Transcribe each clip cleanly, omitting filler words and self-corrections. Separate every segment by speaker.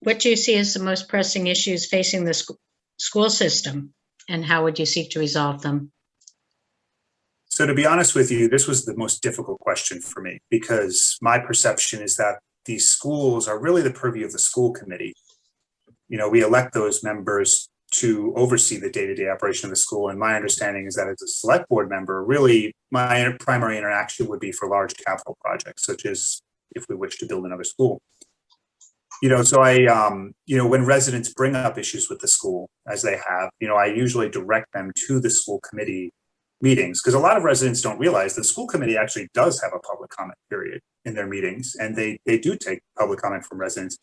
Speaker 1: What do you see as the most pressing issues facing the school system, and how would you seek to resolve them?
Speaker 2: So to be honest with you, this was the most difficult question for me because my perception is that these schools are really the purview of the school committee. You know, we elect those members to oversee the day-to-day operation of the school. And my understanding is that as a select board member, really my primary interaction would be for large capital projects, such as if we wish to build another school. You know, so when residents bring up issues with the school, as they have, I usually direct them to the school committee meetings, because a lot of residents don't realize the school committee actually does have a public comment period in their meetings, and they do take public comment from residents.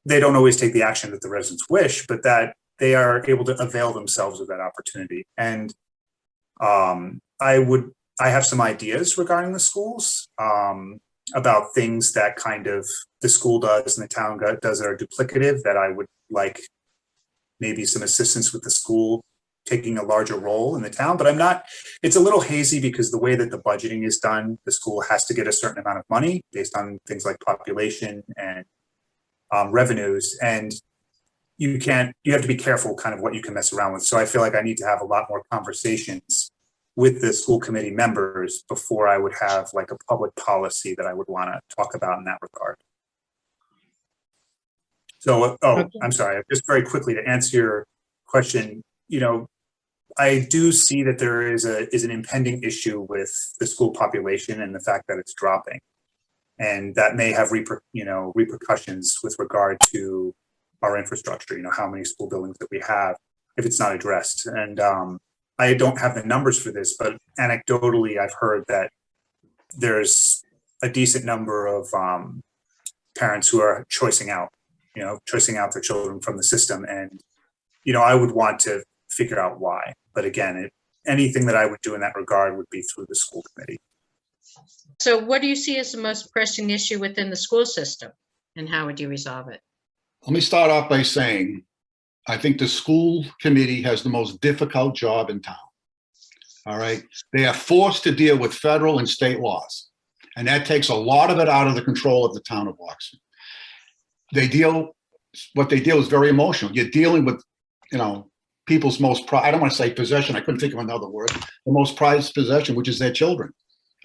Speaker 2: They don't always take the action that the residents wish, but that they are able to avail themselves of that opportunity. And I have some ideas regarding the schools about things that kind of the school does and the town does that are duplicative, that I would like maybe some assistance with the school taking a larger role in the town. But it's a little hazy because the way that the budgeting is done, the school has to get a certain amount of money based on things like population and revenues. And you have to be careful kind of what you can mess around with. So I feel like I need to have a lot more conversations with the school committee members before I would have like a public policy that I would want to talk about in that regard. So, okay. I'm sorry, just very quickly to answer your question, I do see that there is an impending issue with the school population and the fact that it's dropping. And that may have repercussions with regard to our infrastructure, how many school buildings that we have if it's not addressed. And I don't have the numbers for this, but anecdotally, I've heard that there's a decent number of parents who are choicing out their children from the system. And, I would want to figure out why. But again, anything that I would do in that regard would be through the school committee.
Speaker 1: So what do you see as the most pressing issue within the school system, and how would you resolve it?
Speaker 3: Let me start off by saying, I think the school committee has the most difficult job in town. All right. They are forced to deal with federal and state laws, and that takes a lot of it out of the control of the town of Oxford. What they deal is very emotional. You're dealing with, people's I don't want to say possession. I couldn't think of another word. The most prized possession, which is their children.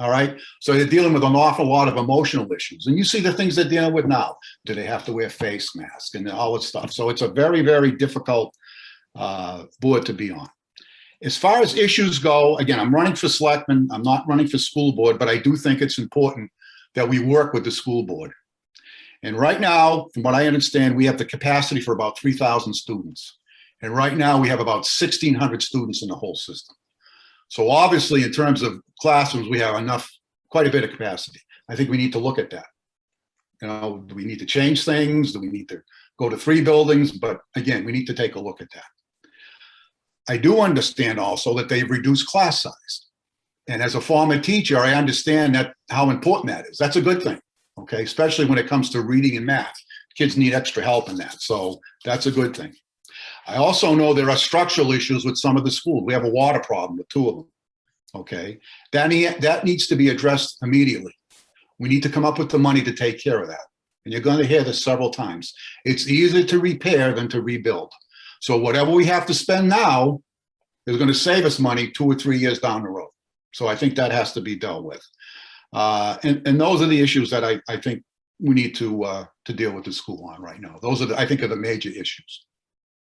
Speaker 3: All right. So they're dealing with an awful lot of emotional issues. And you see the things they're dealing with now. Do they have to wear face masks and all that stuff? So it's a very, very difficult board to be on. As far as issues go, again, I'm running for selectmen. I'm not running for school board, but I do think it's important that we work with the school board. And right now, from what I understand, we have the capacity for about 3,000 students. And right now we have about 1,600 students in the whole system. So obviously, in terms of classrooms, we have quite a bit of capacity. I think we need to look at that. Do we need to change things? Do we need to go to 3 buildings? But again, we need to take a look at that. I do understand also that they've reduced class size. And as a former teacher, I understand how important that is. That's a good thing, okay? Especially when it comes to reading and math. Kids need extra help in that. So that's a good thing. I also know there are structural issues with some of the schools. We have a water problem with 2 of them, okay? That needs to be addressed immediately. We need to come up with the money to take care of that. And you're going to hear this several times. It's easier to repair than to rebuild. So whatever we have to spend now is going to save us money 2 or 3 years down the road. So I think that has to be dealt with. And those are the issues that I think we need to deal with the school on right now. Those are, I think, are the major issues.